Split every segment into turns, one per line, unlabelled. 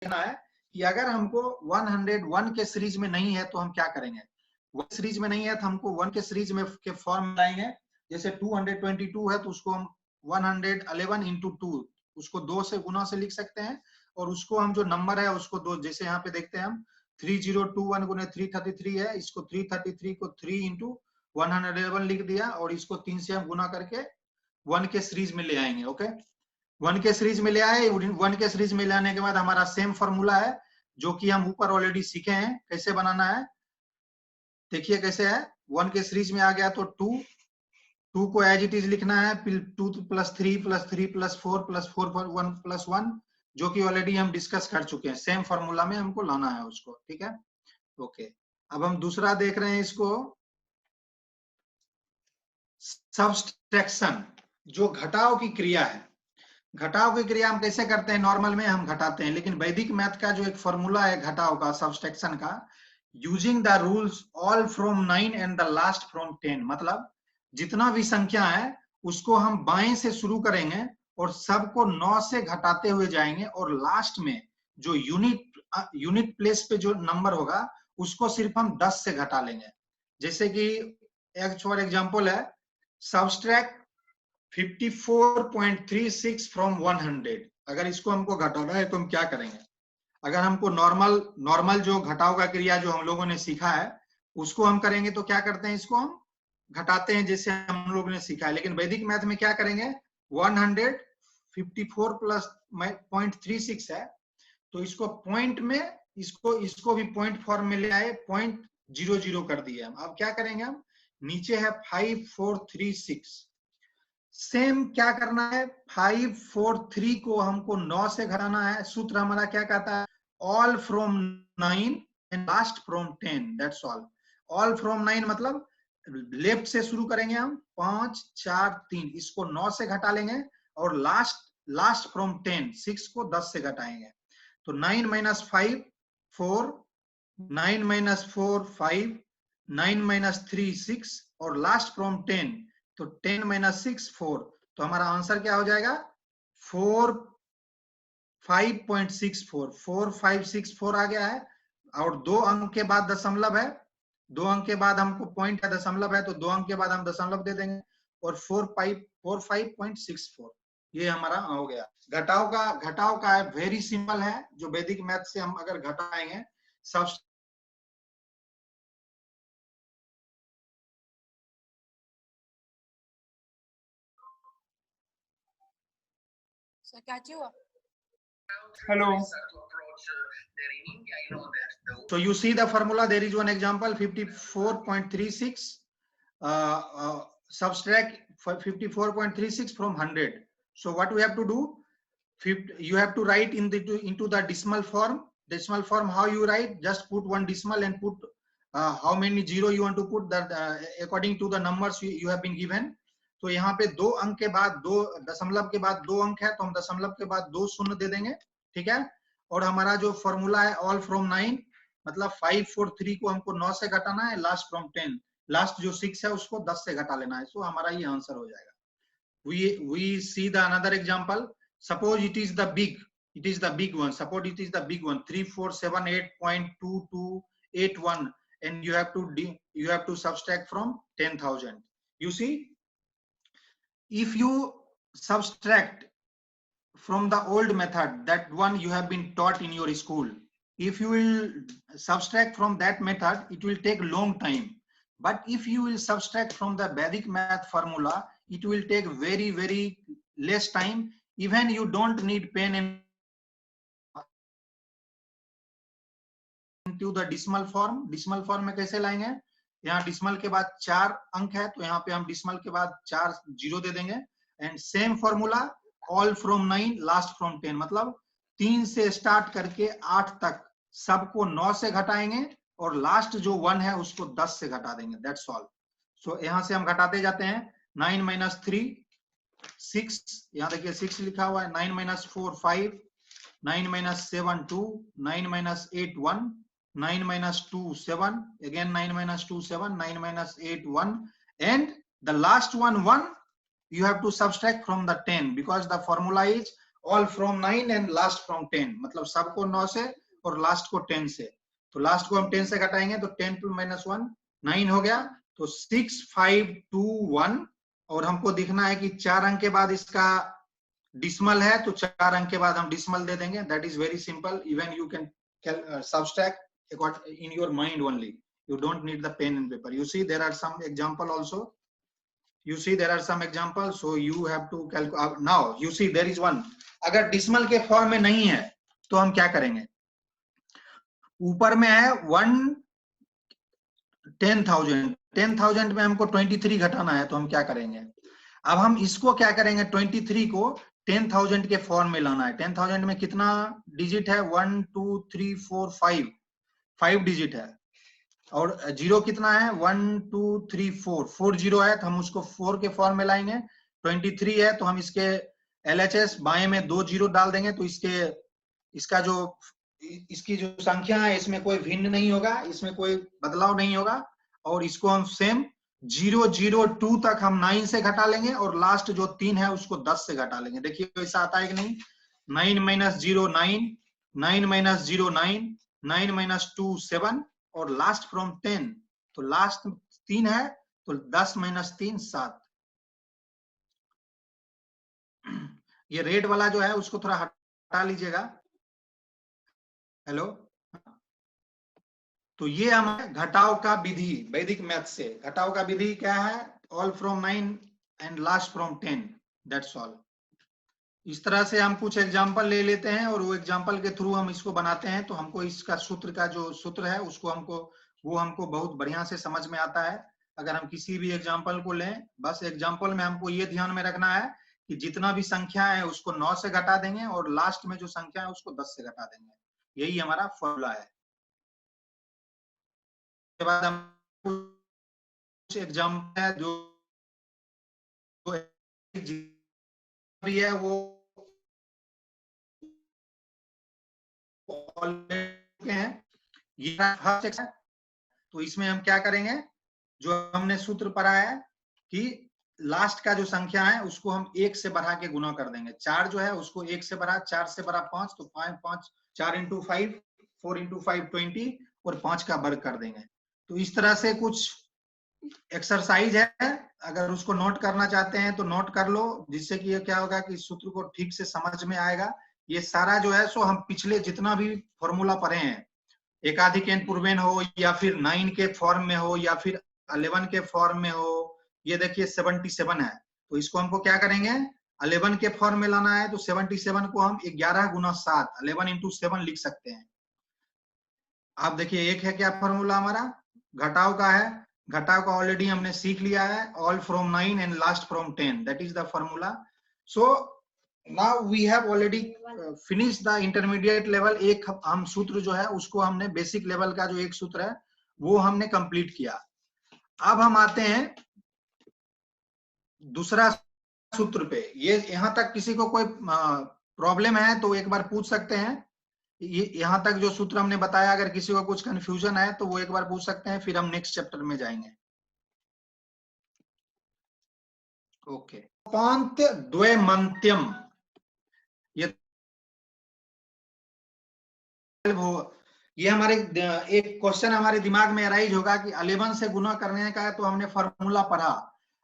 देखना है कि अगर हमको 101 के सीरीज में नहीं है तो हम क्या करेंगे। 1 सीरीज में नहीं है तो हमको 1 के सीरीज में के फॉर्म लाएंगे। जैसे 222 है तो उसको हम 111 इंटू 2 उसको 2 से गुना से लिख सकते हैं, और उसको हम जो नंबर है उसको दो, जैसे यहाँ पे देखते हैं हम 3021 गुने 333 है, इसको 333 को 3 इंटू 111 लिख दिया, और इसको 3 से हम गुना करके 1 के सीरीज में ले आएंगे। ओके, 1 के सीरीज में ले आए। 1 के सीरीज में ले आने के बाद हमारा सेम फॉर्मूला है जो कि हम ऊपर ऑलरेडी सीखे हैं कैसे बनाना है। देखिए कैसे है, 1 के सीरीज में आ गया तो 2 को एज इट इज लिखना है, 2 plus 3 plus 3 plus 4 plus 4 1 plus 1, जो कि ऑलरेडी हम डिस्कस कर चुके हैं। सेम फॉर्मूला में हमको लाना है उसको, ठीक है। ओके, अब हम दूसरा देख रहे हैं इसको, सब्सट्रैक्शन, जो घटाव की क्रिया है। घटाव की क्रिया हम कैसे करते हैं, नॉर्मल में हम घटाते हैं, लेकिन वैदिक मैथ का जो एक फॉर्मूला है घटाव का, सब्सट्रैक्शन का, using the rules all from 9 and the last from 10, मतलब जितना भी संख्या है उसको हम बाएं से शुरू करेंगे और सबको 9 से घटाते हुए जाएंगे, और लास्ट में जो यूनिट प्लेस पे जो नंबर होगा उसको सिर्फ हम 10 से घटा लेंगे। जैसे कि एक फॉर एग्जांपल है, सब्सट्रैक्ट 54.36 फ्रॉम 100। अगर इसको हमको घटाना है तो हम क्या करेंगे। अगर हमको नॉर्मल जो घटाव का क्रिया जो हम लोगों ने सीखा है उसको हम करेंगे तो क्या करते हैं, इसको हम घटाते हैं जैसे हम लोगों ने सीखा है। लेकिन वैदिक मैथ में क्या करेंगे, 154 प्लस 0.36 है तो इसको पॉइंट में, इसको भी पॉइंट फॉर्म में ले आए, 0.00 कर दिए हम। अब क्या करेंगे हम, नीचे है 5436, सेम क्या करना है, 543 को हमको 9 से घटाना है। सूत्र हमारा क्या कहता है, all from 9 and last from 10, that's all. All from 9 मतलब लेफ्ट से शुरू करेंगे हम, 5 4 3, इसको 9 से घटा लेंगे, और लास्ट फ्रॉम 10, 6 को 10 से घटाएंगे। तो 9 माइनस 5 4, 9 माइनस 4 5, 9 माइनस 3 6, और लास्ट फ्रॉम 10 तो 10 माइनस 6 4। तो हमारा आंसर क्या हो जाएगा, 5.64, 4564 आ गया है। और 2 अंक के बाद दशमलव है, 2 अंक के बाद हमको पॉइंट है, दशमलव है तो 2 अंक के बाद हम दशमलव दे देंगे, और 45.64 ये हमारा हो गया। घटाव का वेरी सिंपल है, जो वैदिक मैथ से हम अगर घटाएंगे सब।
Hello.
So you see the formula, there is one example, 54.36, subtract 54.36 from 100. So what we have to do, you have to write into the decimal form. Decimal form, how you write, just put one decimal and put how many zero you want to put, that according to the numbers you have been given. तो यहाँ पे 2 अंक के बाद 2 दशमलव के बाद 2 अंक है तो हम दशमलव के बाद 2 शून्य दे देंगे, ठीक है। और हमारा जो फॉर्मूला है ऑल फ्रॉम 9, मतलब 543 को हमको 9 से घटाना है, लास्ट फ्रॉम 10, लास्ट जो 6 है उसको 10 से घटा लेना है। सो हमारा ये आंसर हो जाएगा। we see the another example. Suppose it is the big one. Suppose it is the big one, 3478.2281, and you have to subtract from 10,000. You see, if you subtract from the old method, that one you have been taught in your school, if you will subtract from that method, it will take long time. But if you will subtract from the Vedic math formula, it will take very less time. Even you don't need pen and into the decimal form. Decimal form में कैसे लाएंगे, यहाँ decimal के बाद 4 अंक है तो यहाँ पे हम decimal के बाद 4 जीरो दे देंगे। And same formula, all from 9 last from 10, मतलब 3 से स्टार्ट करके 8 तक सबको 9 से घटाएंगे, और लास्ट जो 1 है उसको 10 से घटा देंगे, दैट्स ऑल। सो यहाँ से हम घटाते जाते हैं, 9 माइनस 3 6, यहाँ देखिए 6 लिखा हुआ है, 9 minus 4 5, 9 minus 7 2, 9 minus 8 1, 9 minus 2 7, again 9 minus 2 7, 9 minus 8 1, and the last one 1 you have to subtract from the 10, because the formula is all from 9 and last from 10, मतलब सबको 9 से और लास्ट को 10 से। तो लास्ट को हम 10 से घटाएंगे तो 10 + -1 9 हो गया। तो 6 5 2 1, और हमको दिखना है कि 4 अंक के बाद इसका डिसमल है, तो 4 अंक के बाद हम डिसमल दे देंगे। That is very simple, even you can subtract in your mind only, you don't need the pen and paper. You see there are some example also, you see there are some examples, so you have to calculate. Now you see there is one, अगर dismal के form में नहीं है तो हम क्या करेंगे, ऊपर में है 10,000 में हमको 23 घटाना है, तो हम क्या करेंगे, अब हम इसको क्या करेंगे, 23 को 10,000 के फॉर्म में लाना है। 10,000 में कितना डिजिट है, 1 2 3 4 5 डिजिट है, और जीरो कितना है, 1 2 3 4 जीरो है, तो हम उसको 4 के फॉर्म में लाएंगे। 23 है तो हम इसके LHS बाएं में 2 जीरो डाल देंगे, तो इसकी जो संख्या है इसमें कोई भिन्न नहीं होगा, इसमें कोई बदलाव नहीं होगा। और इसको हम सेम 0 0 2 तक हम 9 से घटा लेंगे, और लास्ट जो 3 है उसको 10 से घटा लेंगे। देखिए ऐसा आता है कि नहीं, 9 - 0 9, 9 - 0 9, 9 - 2 7, और लास्ट फ्रॉम 10, तो लास्ट 3 है, तो 10 - 3 7। ये रेड वाला जो है उसको थोड़ा हटा लीजिएगा। हेलो, तो ये हमारे घटाव का विधि, वैदिक मैथ से घटाव का विधि क्या है, all from 9 and last from 10, that's all. इस तरह से हम कुछ एग्जांपल ले लेते हैं और वो एग्जांपल के थ्रू हम इसको बनाते हैं, तो हमको इसका सूत्र का जो सूत्र है उसको हमको बहुत बढ़िया से समझ में आता है। अगर हम किसी भी एग्जांपल को लें, बस एग्जांपल में हमको ये ध्यान में रखना है कि जितना भी संख्या है उसको 9 से घटा देंगे, और लास्ट में जो संख्या है उसको 10 से घटा देंगे। यही हमारा फॉर्मूला है। उसके बाद हम कुछ एग्जांपल है जो भी है वो हैं, ये फर्स्ट सेक्शन। तो इसमें हम क्या करेंगे, जो हमने सूत्र पढ़ा है कि लास्ट का जो संख्या है उसको हम 1 से बढ़ा के गुना कर देंगे। 4 जो है उसको 1 से बढ़ा, 4 से बढ़ा 5, तो 5 4 × 5 4 × 5 20, और 5 का वर्ग कर देंगे। तो इस तरह से कुछ एक्सरसाइज है, अगर उसको नोट करना चाहते हैं तो नोट कर लो, जिससे कि ये क्या होगा कि सूत्र को ठीक से समझ में आएगा। ये सारा जो है सो हम पिछले जितना भी फॉर्मूला पढ़े हैं, एकाधिक एन पूर्वेन हो, या फिर 9 के फॉर्म में हो, या फिर 11 के फॉर्म में हो, ये देखिए 77 है, तो इसको हमको क्या करेंगे, 11 के फॉर्म में लाना है, तो 77 को हम 11 × 7 11 × 7 लिख सकते हैं। आप देखिए एक है क्या फॉर्मूला हमारा, घटाव का है, घटाव का ऑलरेडी हमने सीख लिया है, all from 9 and last from 10, that is the formula. So now we have already finish the intermediate level. एक हम सूत्र जो है उसको हमने बेसिक लेवल का जो एक सूत्र है वो हमने कंप्लीट किया। अब हम आते हैं दूसरा सूत्र पे। ये यहां तक किसी को कोई प्रॉब्लम है तो एक बार पूछ सकते हैं। ये यहां तक जो सूत्र हमने बताया, अगर किसी को कुछ कंफ्यूजन है तो वो एक बार पूछ सकते हैं, फिर हम नेक्स्ट चैप्टर में जाएंगे। ओके, पांत द्वैमंत्यम, ये हमारे एक क्वेश्चन हमारे दिमाग में अराइज होगा कि 11 से गुना करने का है, तो हमने फॉर्मूला पढ़ा,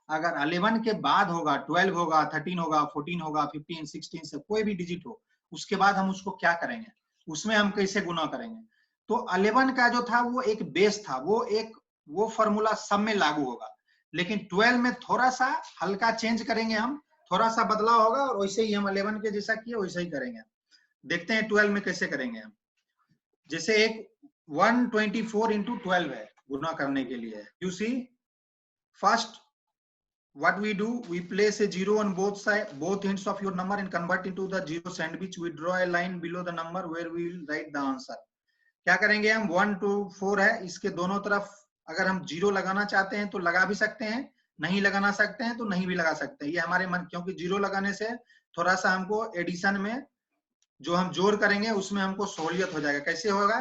अगर 11 के बाद होगा 12 होगा 13 होगा 14 होगा 15 16 से कोई भी डिजिट हो, उसके बाद हम उसको क्या करेंगे, उसमें हम कैसे गुना करेंगे। तो 11 का जो था वो एक बेस था, वो फॉर्मूला सब में लागू होगा, लेकिन 12 में थोड़ा सा हल्का चेंज करेंगे, हम थोड़ा सा बदलाव होगा, और वैसे ही हम 11 के जैसा किए वैसे ही करेंगे। देखते हैं 12 में कैसे करेंगे हम। जैसे एक 124 × 12 है गुना करने के लिए। You see, first what we do, we place a zero on both ends of your number and convert into the zero sandwich. We draw a line below the number where we will write the answer. क्या करेंगे हम, 1 2 4 है, इसके दोनों तरफ अगर हम zero लगाना चाहते हैं तो लगा भी सकते हैं, नहीं लगाना सकते हैं तो नहीं भी लगा सकते हैं, ये हमारे मन, क्योंकि जीरो लगाने से थोड़ा सा हमको एडिशन में जो हम जोड़ करेंगे उसमें हमको सहूलियत हो जाएगा। कैसे होगा,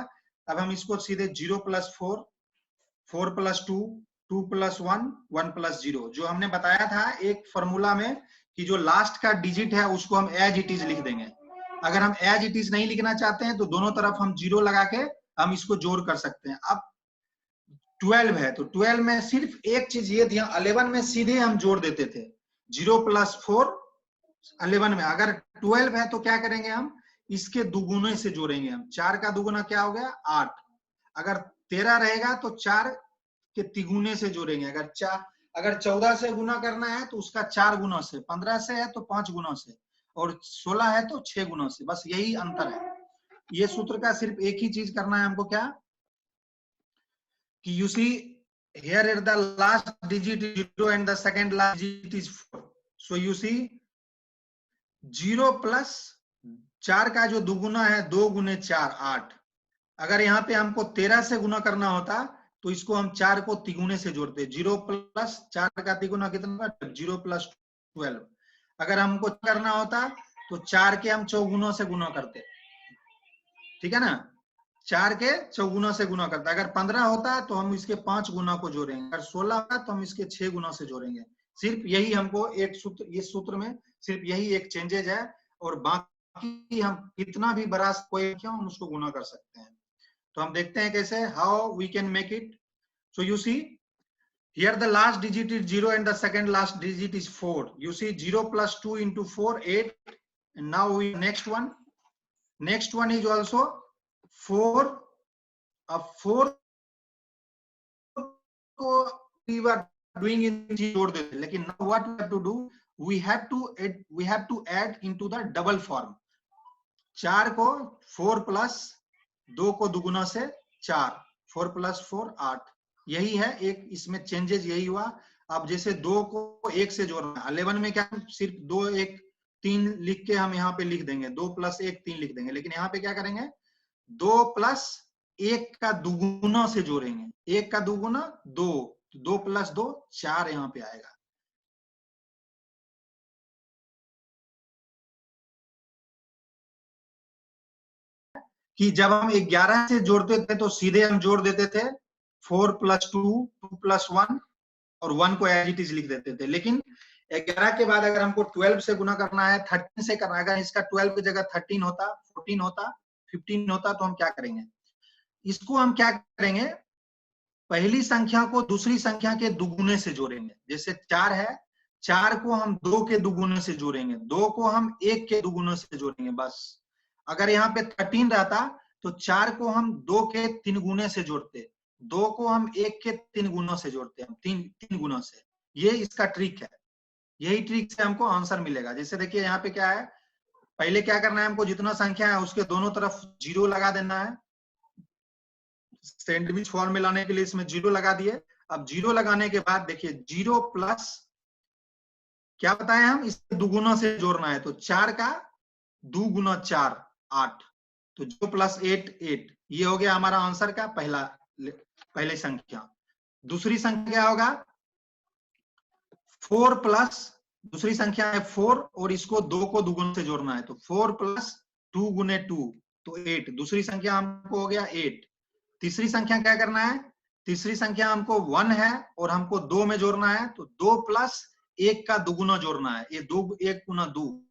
अब हम इसको सीधे 0 + 4 4 + 2 2 + 1 1 + 0, जो हमने बताया था एक फॉर्मूला में कि जो लास्ट का डिजिट है उसको हम एज इट इज लिख देंगे। अगर हम एज इट इज नहीं लिखना चाहते हैं तो दोनों तरफ हम 0 लगा के हम इसको जोड़ कर सकते हैं। अब 12 है तो 12 में सिर्फ एक चीज ये थी, 11 में सीधे हम जोड़ देते थे 0 + 4 11 में। अगर 12 है तो क्या करेंगे, हम इसके दुगुने से जोड़ेंगे। हम 4 का दुगुना क्या हो गया 8। अगर 13 रहेगा तो 4 के तिगुने से जोड़ेंगे। अगर 14 से गुना करना है तो उसका 4 गुना से, 15 से है तो 5 गुना से, और 16 है तो 6 गुना से। बस यही अंतर है। ये सूत्र का सिर्फ एक ही चीज करना है हमको, क्या कि you see here is the last digit is 0 and the second last digit is 4. So you see 0 + 4 का जो दुगुना है 2 × 4 8। अगर यहाँ पे हमको 13 से गुना करना होता तो इसको हम 4 को तिगुने से जोड़ते। 0 + 4 का तिगुना कितना, 0 + 12। अगर हमको करना होता तो 4 के हम चौगुनों से गुना करते, ठीक है ना, 4 के चौगुना से गुना करते। अगर 15 होता तो हम इसके 5 गुना को जोड़ेंगे। अगर 16 होता तो हम इसके 6 गुना से जोड़ेंगे। सिर्फ यही हमको एक सूत्र, इस सूत्र में सिर्फ यही एक चेंजेज है, और बाकी हम कितना भी बड़ा कोई क्यों हम उसको गुना कर सकते हैं। तो हम देखते हैं कैसे, how we can make it. So you see here the last digit is 0 and the second last digit is 4. You see 0 + 2 × 4 8. And now we next one is also 4. अब 4 को we were doing in जोड़ देते, लेकिन now what we have to do, we have to add into the double form। 4 को 4 + 2 को दुगुना से 4, 4 + 4 8। यही है एक इसमें चेंजेस, यही हुआ। अब जैसे 2 को 1 से जोड़ना है, 11 में क्या सिर्फ 2 1 3 लिख के हम यहाँ पे लिख देंगे, 2 + 1 3 लिख देंगे। लेकिन यहाँ पे क्या करेंगे, 2 + 1 का दुगुना से जोड़ेंगे। 1 का दुगुना 2, 2 + 2 4 यहाँ पे आएगा। कि जब हम 11 से जोड़ते थे तो सीधे हम जोड़ देते थे 4 + 2 2 + 1 और 1 को एज इट इज लिख देते थे। लेकिन 11 के बाद अगर हमको 12 से गुना करना है, 13 से करना है, अगर इसका 12 की जगह 13 होता, 14 होता, 15 होता, तो हम क्या करेंगे, इसको हम क्या करेंगे, पहली संख्या को दूसरी संख्या के दुगुने से जोड़ेंगे। जैसे 4 है, 4 को हम 2 के दुगुने से जोड़ेंगे, 2 को हम 1 के दुगुने से जोड़ेंगे, बस। अगर यहाँ पे 13 रहता तो 4 को हम 2 के 3 गुने से जोड़ते, 2 को हम 1 के 3 गुना से जोड़ते हैं, 3 गुना से। ये इसका ट्रिक है। यही ट्रिक से हमको आंसर मिलेगा। जैसे देखिए यहाँ पे क्या है, पहले क्या करना है हमको, जितना संख्या है उसके दोनों तरफ 0 लगा देना है। सैंडविच फॉर्म में लाने के लिए इसमें 0 लगा दिए। अब 0 लगाने के बाद देखिए 0 + क्या बताए हम, इसके दुगुना से जोड़ना है, तो 4 का 2 × 4 8, तो 0 + 8 8। ये हो गया हमारा आंसर का पहले संख्या। दूसरी संख्या क्या होगा, 4 + दूसरी संख्या है 4 और इसको 2 को दुगुने से जोड़ना है, तो 4 + 2 × 2 तो 8। दूसरी संख्या हमको हो गया 8। तीसरी संख्या क्या करना है, तीसरी संख्या हमको 1 है और हमको 2 में जोड़ना है, तो 2 + 1 का दुगुना जोड़ना है, ये 2 1 × 2,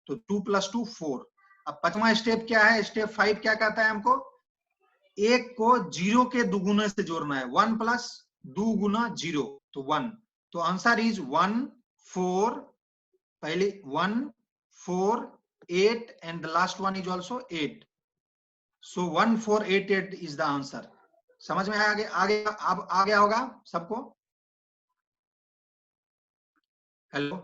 तो 2 + 2 4। अब पांचवा स्टेप क्या है, स्टेप 5 क्या कहता है हमको, 1 को 0 के दुगुने से जोड़ना है, 1 + 2 × 0 तो 1। तो आंसर इज 1 4, पहले 1 4 8 and the last one is also 8. So 1488 is the answer. समझ में आगे अब आ गया होगा सबको। हेलो,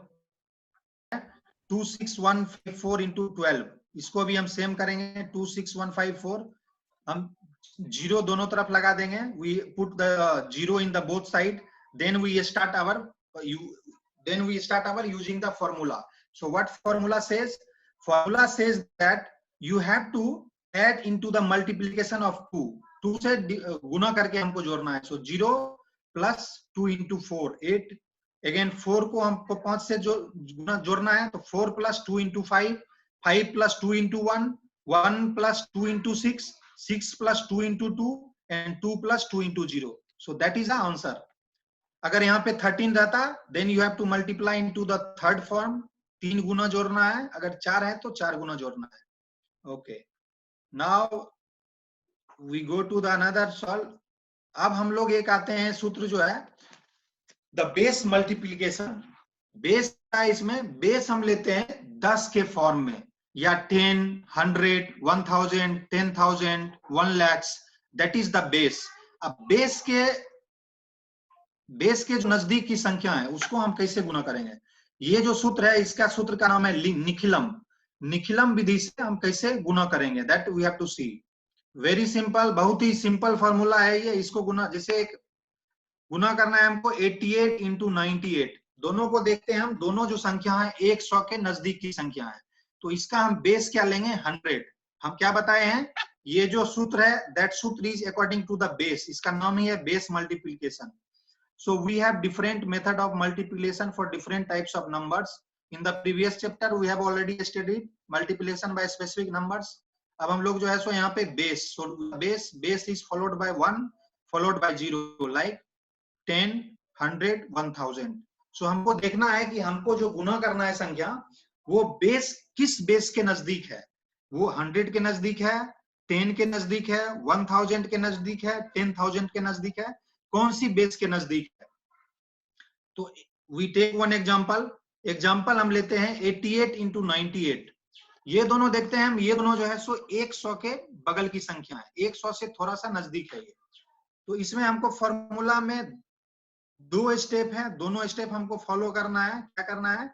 26154 × 12, इसको भी हम सेम करेंगे। 26154 हम 0 दोनों तरफ लगा देंगे, we put the 0 in the both side, then we start our using the formula. So what formula says, formula says that you have to add into the multiplication of 2 से गुना करके हमको जोड़ना है। So 0 + 2 × 4 8, अगेन 4 को हमको 5 से जोड़ना है, तो 4 + 2 × 5 5 + 2 × 1 1 + 2 × 6 6 + 2 × 2 and 2 + 2 × 0. So that is the answer. अगर यहाँ पे 13 रहता, then you have to multiply into the third form, 3 गुना जोड़ना है, अगर 4 है तो 4 गुना जोड़ना है। Okay, now we go to the another solve. अब हम लोग एक आते हैं सूत्र जो है द बेस मल्टीप्लीकेशन। बेस क्या है इसमें? बेस हम लेते हैं 10 के फॉर्म में, या 10, 100, 1000, 10,000, 1 lakh, that is the base. अब बेस के जो नजदीक की संख्या है उसको हम कैसे गुना करेंगे? ये जो सूत्र है इसका सूत्र का नाम है निखिलम। निखिलम विधि से हम कैसे गुना करेंगे, that we have to see. Very simple, बहुत ही सिंपल फॉर्मूला है ये। इसको गुना, जैसे एक गुना करना है हमको 88 इंटू 98। दोनों को देखते हैं हम, दोनों जो संख्या है 100 के नजदीक की संख्या है, तो इसका हम बेस क्या लेंगे? 100। हम क्या बताए हैं? ये जो सूत्र है दैट सूत्र is according to the base, इसका नाम ही है base multiplication. So we have different method of multiplication for different types of numbers. In the previous chapter we have already studied multiplication by specific numbers. अब हम लोग जो है सो यहाँ पे base, so base is followed by 1 followed by 0, like 10, 100, 1000. So हमको देखना है कि हमको जो गुना करना है संख्या, वो बेस किस बेस के नजदीक है? वो 100 के नजदीक है, 10 के नजदीक है, 1000 के नजदीक है, 10,000 के नजदीक है, कौन सी बेस के नजदीक है? तो वी टेक वन एग्जाम्पल हम लेते हैं 88 इंटू 98। ये दोनों देखते हैं हम, ये दोनों जो है सो 100 के बगल की संख्या है, 100 से थोड़ा सा नजदीक है ये। तो इसमें हमको फॉर्मूला में 2 स्टेप है, दोनों स्टेप हमको फॉलो करना है। क्या करना है?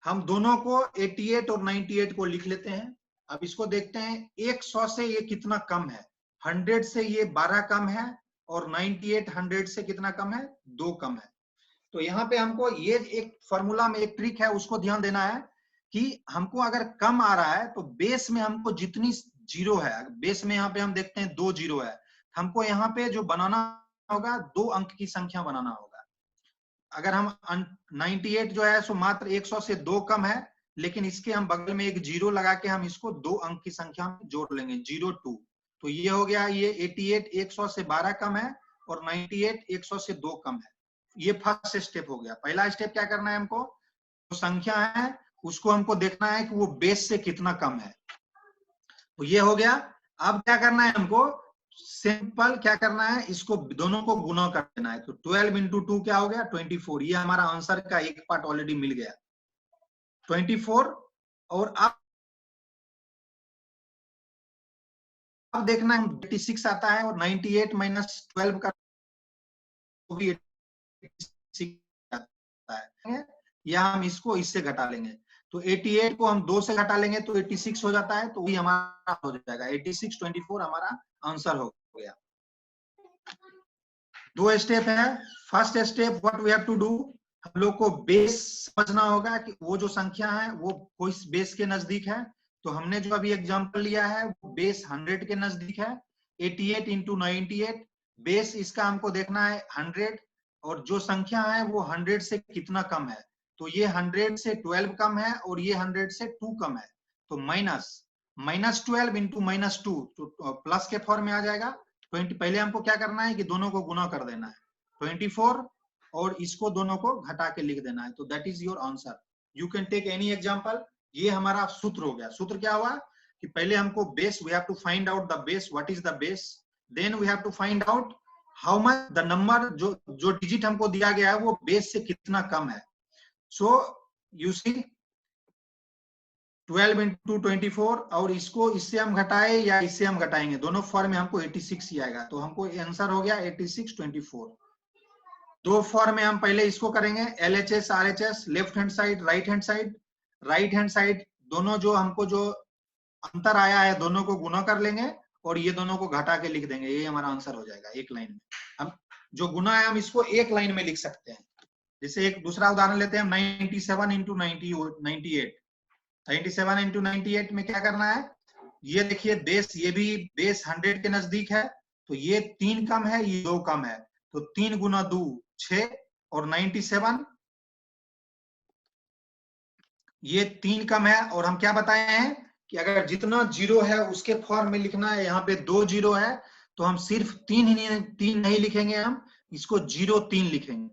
हम दोनों को 88 और 98 को लिख लेते हैं। अब इसको देखते हैं 100 से ये कितना कम है, 100 से ये 12 कम है, और 98 100 से कितना कम है? 2 कम है। तो यहाँ पे हमको ये एक फॉर्मूला में एक ट्रिक है, उसको ध्यान देना है कि हमको अगर कम आ रहा है तो बेस में हमको जितनी जीरो है, बेस में यहाँ पे हम देखते हैं 2 जीरो है, हमको यहाँ पे जो बनाना होगा 2 अंक की संख्या बनाना होगा। अगर हम 98 जो है सो मात्र 100 से 2 कम है, लेकिन इसके हम बगल में एक जीरो लगा के हम इसको 2 अंक की संख्या में जोड़ लेंगे, 02। तो ये हो गया, ये 88 100 से 12 कम है और 98 100 से 2 कम है। ये फर्स्ट स्टेप हो गया। पहला स्टेप क्या करना है हमको? जो संख्या है उसको हमको देखना है कि वो बेस से कितना कम है। तो ये हो गया। अब क्या करना है हमको? सिंपल क्या करना है, इसको दोनों को गुना कर देना है। तो 12 इंटू 2 क्या हो गया? 24। ये हमारा आंसर का एक पार्ट ऑलरेडी मिल गया, 24। और अब देखना है 86 आता है, और 98 माइनस 12 का भी 86 आता है, या हम इसको इससे घटा लेंगे। तो 88 को हम 2 से घटा लेंगे तो 86 हो जाता है, तो वही हमारा हो जाएगा 86, 24 हमारा आंसर हो गया। 2 स्टेप है। First step what we have to do, हम लोग को बेस समझना होगा कि वो जो संख्या है वो कोई बेस के नजदीक है। तो हमने जो अभी एग्जांपल लिया है वो बेस 100 के नजदीक है। 88 इंटू 98, बेस इसका हमको देखना है 100, और जो संख्या है वो 100 से कितना कम है। तो ये 100 से 12 कम है और ये 100 से 2 कम है। तो -12 इंटू -2 तो प्लस के फॉर्म में आ जाएगा 20। पहले हमको क्या करना है कि दोनों को गुना कर देना है, 24, और इसको दोनों को घटा के लिख देना है। तो that is your answer. You can take any example. ये हमारा सूत्र हो गया। सूत्र क्या हुआ कि पहले हमको base, we have to find out the base, what is the base, then we have to find out how much the number, जो डिजिट हमको दिया गया है वो बेस से कितना कम है। सो यू सी 12 इंटू 24, और इसको इससे हम घटाए या इससे हम घटाएंगे, दोनों फॉर्म में हमको 86 ही आएगा। तो हमको आंसर हो गया 86, 24। 2 फॉर्म में हम पहले इसको करेंगे, LHS RHS, left hand side, right hand side. Right hand side दोनों जो हमको जो अंतर आया है दोनों को गुना कर लेंगे और ये दोनों को घटा के लिख देंगे, ये हमारा आंसर हो जाएगा एक लाइन में। हम जो गुना है हम इसको एक लाइन में लिख सकते हैं। जैसे एक दूसरा उदाहरण लेते हैं, 97 इंटू 98। 97 इंटू 98 में क्या करना है, ये देखिए बेस, ये भी बेस 100 के नजदीक है, तो ये 3 कम है, ये 2 कम है, तो 3 गुना 2 6, और 97 ये 3 कम है। और हम क्या बताए हैं कि अगर जितना जीरो है उसके फॉर्म में लिखना है, यहाँ पे 2 जीरो है तो हम सिर्फ 3 नहीं लिखेंगे, हम इसको 03 लिखेंगे।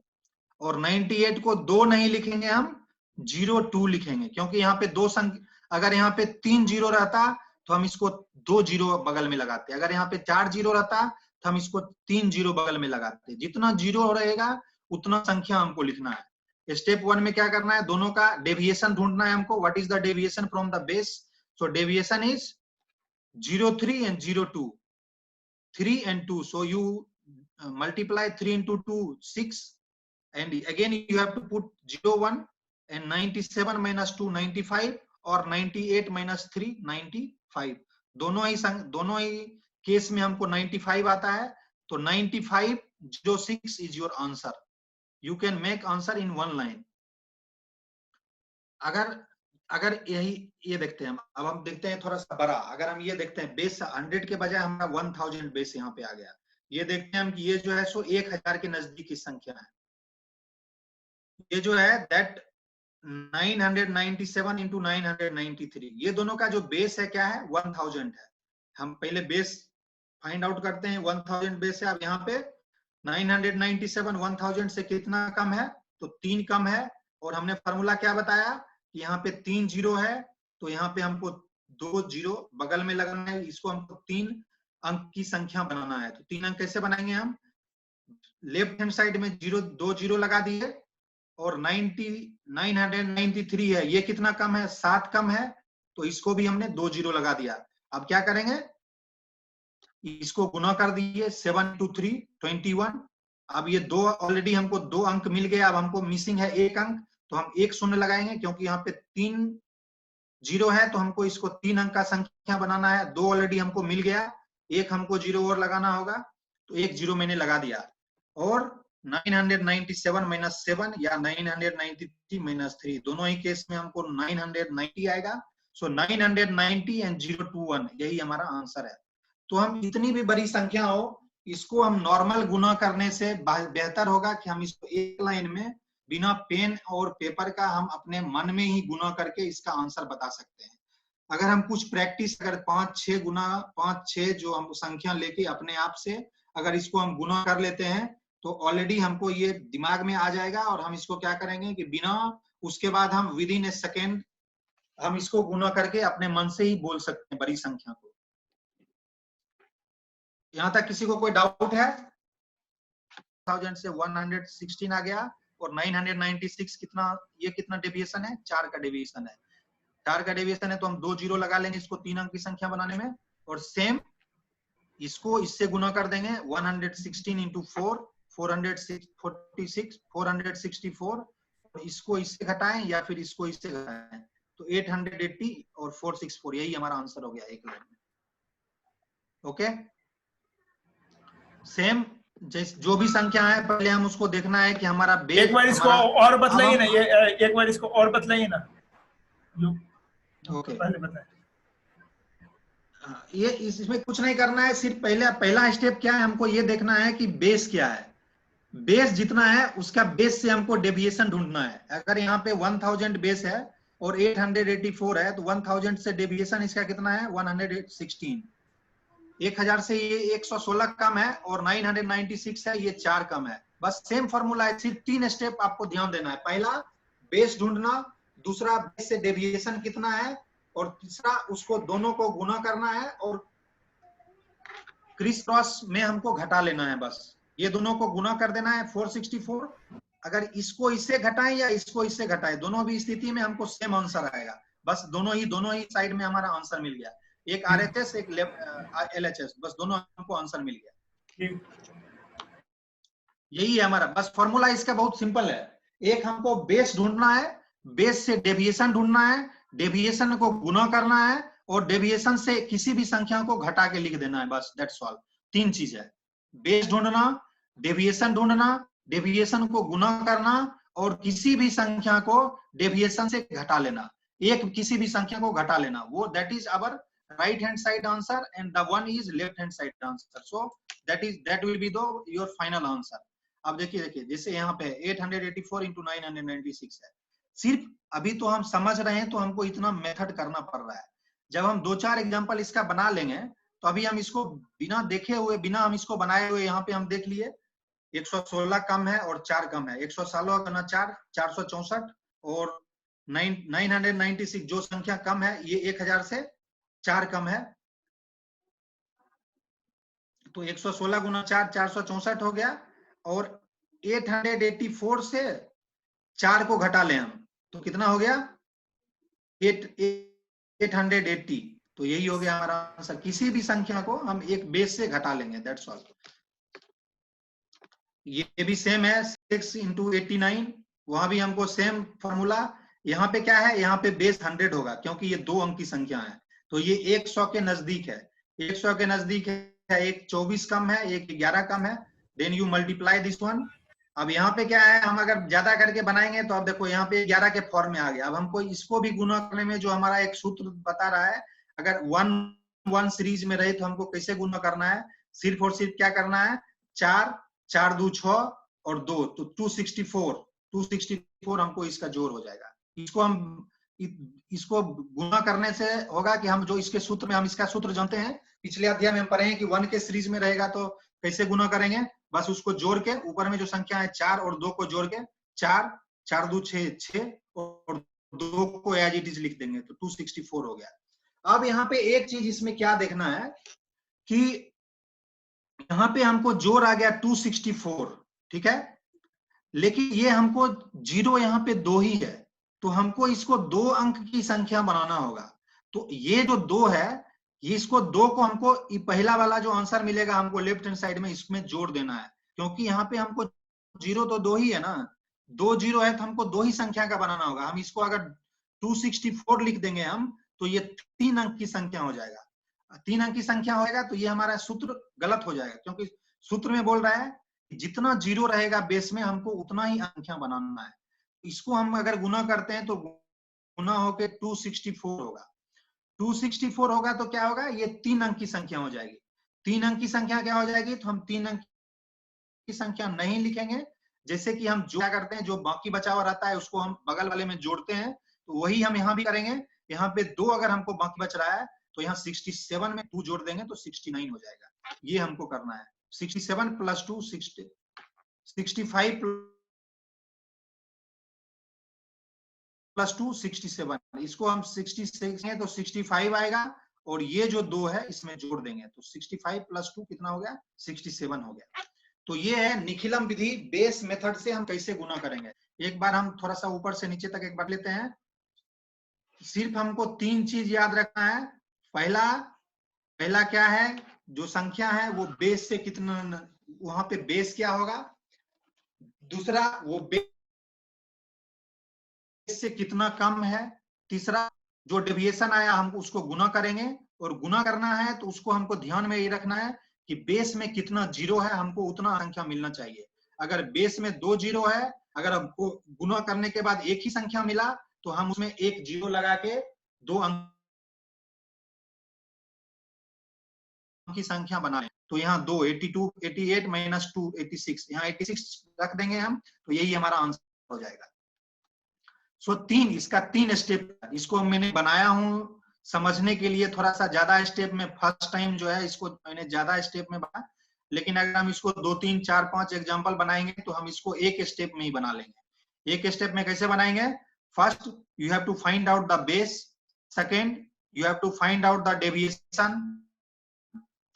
और 98 को 2 नहीं लिखेंगे, हम 02 लिखेंगे, क्योंकि यहाँ पे दो संख्या, अगर यहाँ पे 3 जीरो रहता तो हम इसको 2 जीरो बगल में लगाते, अगर यहाँ पे 4 जीरो रहता तो हम इसको 3 जीरो बगल में लगाते। जितना जीरो रहेगा उतना संख्या हमको लिखना है। स्टेप 1 में क्या करना है, दोनों का डेविएशन ढूंढना है हमको। What is the deviation from the base? So deviation is 03 and 02, 3 and 2. So you multiply 3 into 2, 6, and again you have to put 01, and 97 minus 2, 95, और 98 minus 3, 95। दोनों ही केस में हमको 95 आता है, तो 9506 is your answer. You can make answer in one line. अगर ये देखते हैं हम, अब हम देखते हैं थोड़ा सा बड़ा। अगर हम ये देखते हैं, बेस 100 के बजाय हमारा 1000 बेस यहाँ पे आ गया। ये देखते हैं हम कि ये जो है सो 1000 के नजदीक की संख्या है। ये जो है दैट 997 into 993, ये दोनों का जो बेस है क्या है, 1000 है। हम पहले बेस फाइंड आउट करते हैं। 1000 बेस है। अब यहाँ पे 997 1000 से कितना कम है, तो 3 कम है। और हमने फॉर्मूला क्या बताया कि यहाँ पे 3 जीरो है, तो यहाँ पे हमको 2 जीरो बगल में लगाना है। इसको हमको 3 अंक की संख्या बनाना है। तो 3 अंक कैसे बनाएंगे हम? लेफ्ट हैंड साइड में 2 जीरो लगा दिए, और 993 है, ये कितना कम है, 7 कम है, तो इसको भी हमने 2 जीरो लगा दिया। अब क्या करेंगे, इसको गुना कर दिए, 7 into 3, 21। अब ये दो ऑलरेडी हमको 2 अंक मिल गया। अब हमको मिसिंग है 1 अंक, तो हम 1 शून्य लगाएंगे, क्योंकि यहाँ पे 3 जीरो है, तो हमको इसको 3 अंक का संख्या बनाना है। 2 ऑलरेडी हमको मिल गया, 1 हमको जीरो और लगाना होगा, तो 1 जीरो मैंने लगा दिया। और 997 minus 7 या 993 minus 3, दोनों ही केस में हमको 990 आएगा। सो 990 and 021, यही हमारा आंसर है। तो हम इतनी भी बड़ी संख्या हो, इसको हम नॉर्मल गुना करने से बेहतर होगा कि हम इसको एक लाइन में बिना पेन और पेपर का हम अपने मन में ही गुना करके इसका आंसर बता सकते हैं। अगर हम कुछ प्रैक्टिस, अगर 5-6 जो हम संख्या लेके अपने आप से अगर इसको हम गुना कर लेते हैं, तो ऑलरेडी हमको ये दिमाग में आ जाएगा। और हम इसको क्या करेंगे कि बिना उसके बाद हम विद इन ए सेकेंड हम इसको गुना करके अपने मन से ही बोल सकते हैं बड़ी संख्या को। यहां तक किसी को कोई डाउट है? 1000 से 116 आ गया, और 996 कितना, ये कितना डेविएशन है, 4 का डेविएशन है। 4 का डेविएशन है, तो हम 2 जीरो लगा लेंगे इसको 3 अंक की संख्या बनाने में। और सेम इसको इससे गुना कर देंगे, 116 into 4, 446, 464, और इसको इससे घटाएं या फिर इसको इससे घटाएं, तो 880 और 464, यही हमारा आंसर हो गया एक लाइन में। ओके, सेम जो भी संख्या है, पहले हम उसको देखना है कि हमारा बेस।
एक बार इसको और बतलाइए ना, ये एक बार इसको और बतलाइए ना।
ओके,
पहले बताएं।
ये इसमें कुछ नहीं करना है, सिर्फ पहला स्टेप क्या है, हमको ये देखना है कि बेस क्या है। बेस जितना है उसका बेस से हमको डेविएशन ढूंढना है। अगर यहाँ पे 1000 बेस है और 884 है, तो 1000 से डेविएशन इसका कितना है, 116। 1000 से ये 116 कम है, और 996 है, ये 4 कम है। बस सेम फॉर्मूला है, सिर्फ 3 स्टेप आपको ध्यान देना है। पहला बेस ढूंढना, दूसरा बेस से डेविएशन कितना है, और तीसरा उसको दोनों को गुना करना है, और क्रिस क्रॉस में हमको घटा लेना है। बस ये दोनों को गुना कर देना है, 464। अगर इसको इससे घटाएं या इसको इससे घटाएं, दोनों भी स्थिति में हमको सेम आंसर आएगा। बस दोनों ही साइड में हमारा आंसर मिल गया, एक RHS एक LHS, बस दोनों हमको आंसर मिल गया। यही है हमारा, बस फॉर्मूला इसका बहुत सिंपल है। एक हमको बेस ढूंढना है, बेस से डेविएशन ढूंढना है, डेविएशन को गुना करना है, और डेविएशन से किसी भी संख्या को घटा के लिख देना है। बस दैट्स ऑल। 3 चीज है, बेस ढूंढना, डेविएशन ढूंढना, डेविएशन को गुना करना, और किसी भी संख्या को डेविएशन से घटा लेना, एक किसी भी संख्या को घटा लेना। वो that is our right hand side answer, and the one is left hand side answer. So that will be the your final answer. अब देखिए जैसे यहाँ पे 884 into 996 है। सिर्फ अभी तो हम समझ रहे हैं, तो हमको इतना मेथड करना पड़ रहा है। जब हम 2-4 एग्जांपल इसका बना लेंगे, तो अभी हम इसको बिना देखे हुए, बिना हम इसको बनाए हुए, यहाँ पे हम देख लिए 116 कम है और 4 कम है। 116 गुना 4, 464, और 996 जो संख्या कम है ये 1000 से 4 कम है, तो 116 गुना 4 464 हो गया, और 884 से 4 को घटा लें हम तो कितना हो गया 880। तो यही हो गया हमारा आंसर। किसी भी संख्या को हम एक बेस से घटा लेंगे, दैट्स ऑल। ये भी सेम है 6 इंटू 89, वहां भी हमको सेम फॉर्मूला। यहाँ पे क्या है, यहाँ पे बेस 100 होगा क्योंकि ये 2 अंक की संख्या है, तो ये 100 के नजदीक है, 100 के नजदीक है। एक 24 कम है, एक 11 कम है, then you multiply this one. अब यहाँ पे क्या है, हम अगर ज्यादा करके बनाएंगे तो अब देखो यहाँ पे 11 के फॉर्म में आ गया। अब हमको इसको भी गुना करने में जो हमारा एक सूत्र बता रहा है, अगर 1 सीरीज में रहे तो हमको कैसे गुना करना है, सिर्फ और सिर्फ क्या करना है, 4 4 2 6 और 2, तो 264 हमको इसका जोड़ हो जाएगा। इसको गुना करने से होगा कि हम जो इसके सूत्र में, हम इसका सूत्र जानते हैं, पिछले अध्याय में हम पढ़े हैं कि 1 के सीरीज में रहेगा तो कैसे गुना करेंगे, बस उसको जोड़ के ऊपर में जो संख्या है 4 और 2 को जोड़ के 4 4 2 6 और 2 को एज इट इज लिख देंगे तो 264 हो गया। अब यहाँ पे एक चीज इसमें क्या देखना है कि यहाँ पे हमको जोड़ आ गया 264, ठीक है, लेकिन ये हमको जीरो यहाँ पे 2 ही है, तो हमको इसको 2 अंक की संख्या बनाना होगा। तो ये जो 2 है, ये इसको 2 को हमको पहला वाला जो आंसर मिलेगा हमको लेफ्ट हैंड साइड में इसमें जोड़ देना है, क्योंकि यहाँ पे हमको जीरो तो 2 ही है ना, 2 जीरो है तो हमको 2 ही संख्या का बनाना होगा। हम इसको अगर 264 लिख देंगे हम तो ये 3 अंक की संख्या हो जाएगा। 3 अंक की संख्या होगा तो ये हमारा सूत्र गलत हो जाएगा, क्योंकि सूत्र में बोल रहा है जितना जीरो रहेगा बेस में हमको उतना ही संख्या बनाना है। इसको हम अगर गुना करते हैं तो गुना होके 264 होगा। 264 होगा तो क्या होगा, ये 3 अंक की संख्या हो जाएगी। 3 अंक की संख्या क्या हो जाएगी, तो हम 3 अंक की संख्या नहीं लिखेंगे, जैसे कि हम जो क्या करते हैं, जो बाकी बचा हुआ रहता है उसको हम बगल वाले में जोड़ते हैं, तो वही हम यहाँ भी करेंगे। यहाँ पे 2 अगर हमको बाकी बच रहा है तो यहाँ 67 में 2 जोड़ देंगे तो 69 हो जाएगा। ये हमको करना है, 67 प्लस 2 65 प्लस 2 67, इसको हम 66 है तो 65 आएगा, और ये जो 2 है इसमें जोड़ देंगे तो 65 प्लस 2 कितना हो गया, 67 हो गया। तो ये है निखिलम विधि, बेस मेथड से हम कैसे गुना करेंगे। एक बार हम थोड़ा सा ऊपर से नीचे तक एक बार लेते हैं। सिर्फ हमको 3 चीज याद रखना है। पहला क्या है, जो संख्या है वो बेस से कितना, वहां पे बेस क्या होगा। दूसरा, वो बेस से कितना कम है। तीसरा, जो डेविएशन आया हम उसको गुना करेंगे, और गुना करना है तो उसको हमको ध्यान में ये रखना है कि बेस में कितना जीरो है, हमको उतना संख्या मिलना चाहिए। अगर बेस में 2 जीरो है, अगर हमको गुना करने के बाद एक ही संख्या मिला तो हम उसमें एक जीरो लगा के 2 अंक की संख्या बना लें। तो यहाँ 2 82 88 माइनस 2 86, यहाँ 86 रख देंगे हम, तो यही हमारा आंसर हो जाएगा। सो 3, इसका 3 स्टेप, इसको मैंने बनाया हूं समझने के लिए थोड़ा सा ज्यादा स्टेप में, फर्स्ट टाइम जो है इसको मैंने ज्यादा स्टेप में बनाया, लेकिन अगर हम इसको 2 3 4 5 एग्जांपल बनाएंगे तो हम इसको एक स्टेप में ही बना लेंगे। एक स्टेप में कैसे बनाएंगे, first you have to find out the base, second you have to find out the deviation,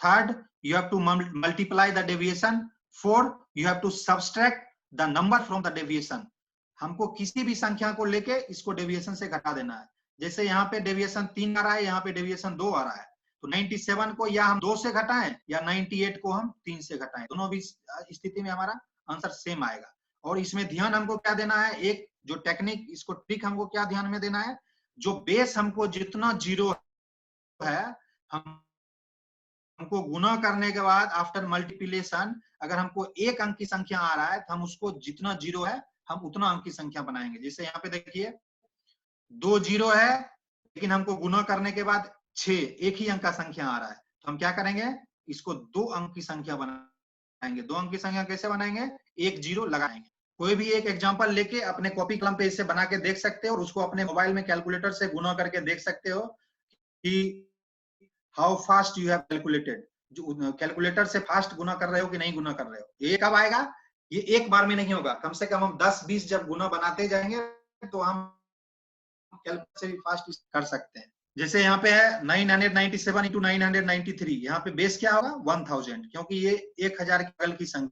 third you have to multiply the deviation, fourth you have to subtract the number from the deviation। हमको किसी भी संख्या को लेके इसको deviation से घटा देना है। जैसे यहाँ पे डेविएशन 3 आ रहा है, यहाँ पे डेविएशन 2 आ रहा है, तो 97 को या हम 2 से घटाएं या 98 को हम 3 से घटाएं, दोनों भी स्थिति में हमारा आंसर सेम आएगा। और इसमें ध्यान हमको क्या देना है, एक जो टेक्निक, इसको ट्रिक हमको क्या ध्यान में देना है, जो बेस हमको जितना जीरो है, हमको गुना करने के बाद आफ्टर मल्टीप्लिकेशन अगर हमको एक अंक की संख्या आ रहा है तो हम उसको जितना जीरो है हम उतना अंक की संख्या बनाएंगे। जैसे यहाँ पे देखिए 2 जीरो है, लेकिन हमको गुना करने के बाद 6 एक ही अंक का संख्या आ रहा है, तो हम क्या करेंगे, इसको 2 अंक की संख्या बनाएंगे। 2 अंक की संख्या कैसे बनाएंगे, एक जीरो लगाएंगे। कोई भी एक एग्जाम्पल लेके अपने कॉपी कलम पे इसे बना के देख सकते हो, और उसको अपने मोबाइल में कैलकुलेटर से गुना करके देख सकते हो कि how fast you have calculated, जो कैलकुलेटर से फास्ट गुना कर रहे हो कि नहीं गुना कर रहे हो। ये कब आएगा, ये एक बार में नहीं होगा, कम से कम हम 10-20 जब गुना बनाते जाएंगे तो हम कैलकुलेटर से भी फास्ट कर सकते हैं। जैसे यहाँ पे है 997 इंटू 993, यहाँ पे बेस क्या होगा 1000, क्योंकि ये 1000 के बगल की संख्या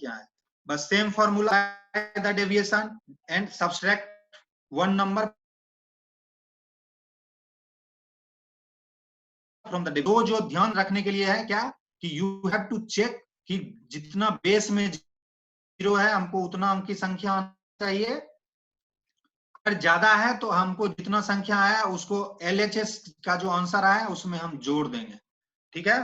है। बस same formula the deviation and subtract one number from the. तो जो ध्यान रखने के लिए है क्या कि यू हैव टू चेक कि जितना बेस में 0 है हमको उतना अंक की संख्या आना चाहिए। अगर ज्यादा है तो हमको जितना संख्या आया उसको LHS का जो आंसर आया उसमें हम जोड़ देंगे। ठीक है।